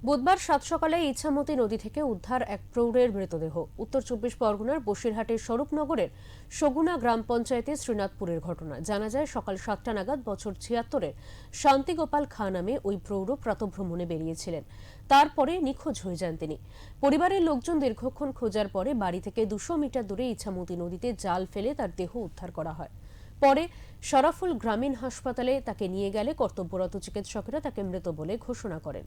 বুধবার সাত সকালে ইছামতি নদী থেকে উদ্ধার এক প্রৌঢ়ের মৃতদেহ। উত্তর চব্বিশ পরগনার বসিরহাটের স্বরূপনগরের সগুনা গ্রাম পঞ্চায়েতে শ্রীনাথপুরের ঘটনা। জানা যায় সকাল 7টা নাগাদ বছর 76-এর শান্তিগোপাল খাঁ নামে ওই প্রৌঢ় প্রাতভ্রমণে বেরিয়েছিলেন। তারপরে নিখোঁজ হয়ে যান তিনি। পরিবারের লোকজন দীর্ঘক্ষণ খোঁজার পরে বাড়ি থেকে 200 মিটার দূরে ইছামতি নদীতে জাল ফেলে তার দেহ উদ্ধার করা হয়। পরে সরাফুল গ্রামীণ হাসপাতালে তাকে নিয়ে গেলে কর্তব্যরত চিকিৎসকেরা তাকে মৃত বলে ঘোষণা করেন।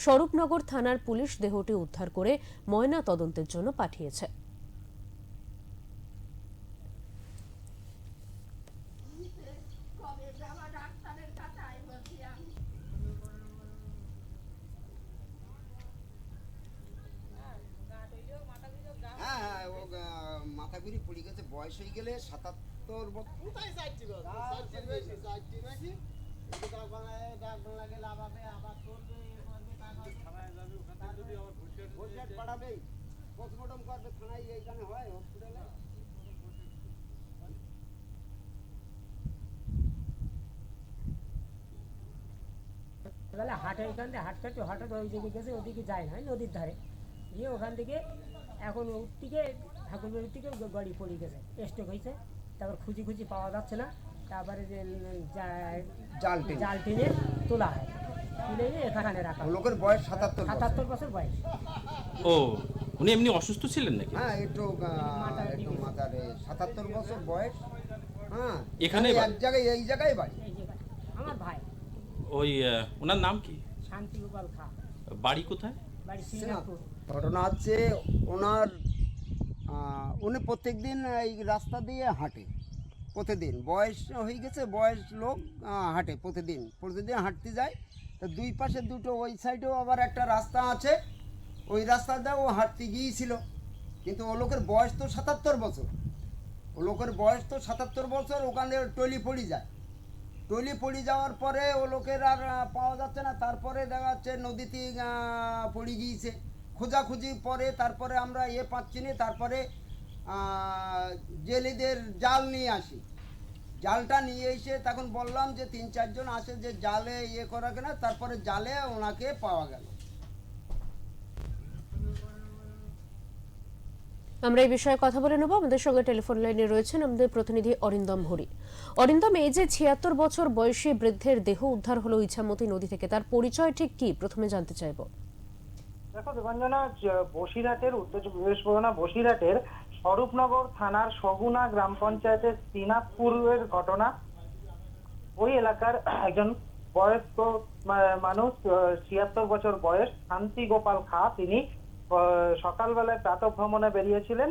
স্বরূপনগর থানার পুলিশ দেহটি উদ্ধার করে ময়না তদন্তের জন্য পাঠিয়েছে। মাথা ঘুরি পড়ে গেছে, বয়স হয়ে গেলে 77 বছর। পোস্টমর্টম করবে থানায়, এইখানে হয় হসপিটালে। হাটে এখান থেকে হাটটা হঠাৎ ওই দিকে গেছে, ওদিকে যায় না, নদীর ধারে গিয়ে ওখান থেকে এখন ওর থেকে ঠাকুরবাড়ির থেকে গাড়ি পড়ে গেছে, স্ট্রোক হয়েছে। তারপর খুঁজি খুঁজি পাওয়া যাচ্ছে না, তারপরে যে জাল টেনে তোলা হয়, তুলে নিয়ে এখানে রাখা। লোকের বয়স 77 বছর বয়স। ও, উনি এমনি অসুস্থ ছিলেন নাকি? হ্যাঁ, একটু মাথার 77 বছর বয়স। হ্যাঁ, এখানে এক জায়গায়, এই জায়গায় বাড়ি। আমার ভাই। ওই ওনার নাম কি? শান্তিগোপাল খাঁ। বাড়ি কোথায়? বাড়ি শ্রীনাথপুর। ঘটনা হচ্ছে উনি প্রত্যেকদিন এই রাস্তা দিয়ে হাঁটে, প্রতিদিন। বয়স হয়ে গেছে, বয়স লোক হাঁটে প্রতিদিন হাঁটতে যায়। তো দুই পাশে দুটো, ওই সাইডেও আবার একটা রাস্তা আছে, ওই রাস্তাটা ও হাঁটতে গিয়েছিল। কিন্তু ও লোকের বয়স তো 77 বছর। ওখানে টলি পড়ে যাওয়ার পরে ও লোকের আর পাওয়া যাচ্ছে না। তারপরে দেখা যাচ্ছে নদীতে পড়ে গিয়েছে। খোঁজাখুঁজি পরে তারপরে আমরা পাচ্ছি না। তারপরে জেলেদের জাল নিয়ে আসি। জালটা নিয়ে এসে তখন বললাম যে 3-4 জন আসে যে জালে করা কেনা। তারপরে জালে ওনাকে পাওয়া গেল। আমরা এই বিষয়ে কথা বলে নেব। আমাদের সঙ্গে টেলিফোন লাইনে রয়েছেন আমাদের প্রতিনিধি অরিন্দম হরি। অরিন্দম, এই যে 76 বছর বয়সী বৃদ্ধের দেহ উদ্ধার হলো ইছামতি নদী থেকে, তার পরিচয় ঠিক কি প্রথমে জানতে চাইব। দেখো দেবাঞ্জনা, বসিরহাটের উত্তর চব্বিশ পরগনা বসিরহাটের স্বরূপনগর থানার সগুনা গ্রাম পঞ্চায়েতের শ্রীনাথপুরের ঘটনা। ওই এলাকার একজন বয়স্ক মানুষ, 76 বছর বয়স, শান্তিগোপাল খাঁ, তিনি সকালবেলায় প্রাতঃভ্রমণে বেরিয়েছিলেন।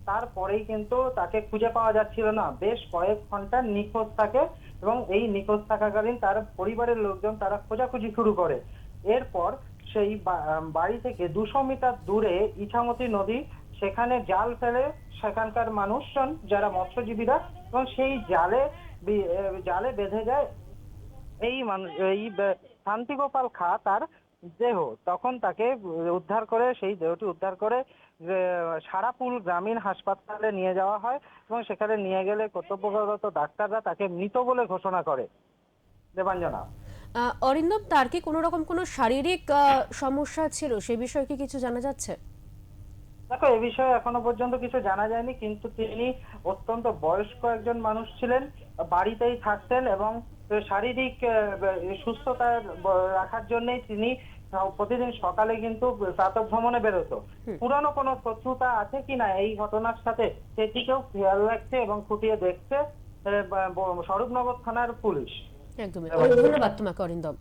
তারপরেই কিন্তু তাকে খুঁজে পাওয়া যাচ্ছিল না, বেশ কয়েক ঘন্টা নিখোঁজ থাকে। এবং এই নিখোঁজ থাকাকালীন তার পরিবারের লোকজন তারা খোঁজাখুঁজি শুরু করে। এরপর সেই বাড়ি থেকে 200 মিটার দূরে ইছামতি নদী, সেখানে জাল ফেলে সেখানকার মানুষজন যারা মৎস্যজীবীরা, এবং সেই জালে বেঁধে যায় এই শান্তিগোপাল খাঁ তার দেহ। তখন তাকে সেই দেহটি উদ্ধার করে সারাপুল গ্রামীণ হাসপাতালে নিয়ে যাওয়া হয়, এবং সেখানে নিয়ে গেলে কর্তব্যরত ডাক্তাররা তাকে মৃত বলে ঘোষণা করে। দেবাঞ্জনা, অরিন্দম, তার কি কোনো রকম কোনো শারীরিক সমস্যা ছিল, সে বিষয়ে কি কিছু জানা যাচ্ছে? দেখো, এ বিষয়ে এখনো পর্যন্ত কিছু জানা যায়নি, কিন্তু তিনি অত্যন্ত বয়স্ক একজন মানুষ ছিলেন, বাড়িতেই থাকতেন, এবং শারীরিক সুস্থতা রাখার জন্যই তিনি প্রতিদিন সকালে কিন্তু প্রাতঃভ্রমণে বেরোতো। পুরানো কোনো শত্রুতা আছে কিনা এই ঘটনার সাথে, সেটিকেও খেয়াল রাখছে এবং খুঁটিয়ে দেখছে স্বরূপনগর থানার পুলিশ। একদমই। ধন্যবাদ তোমাকে অরিন্দম।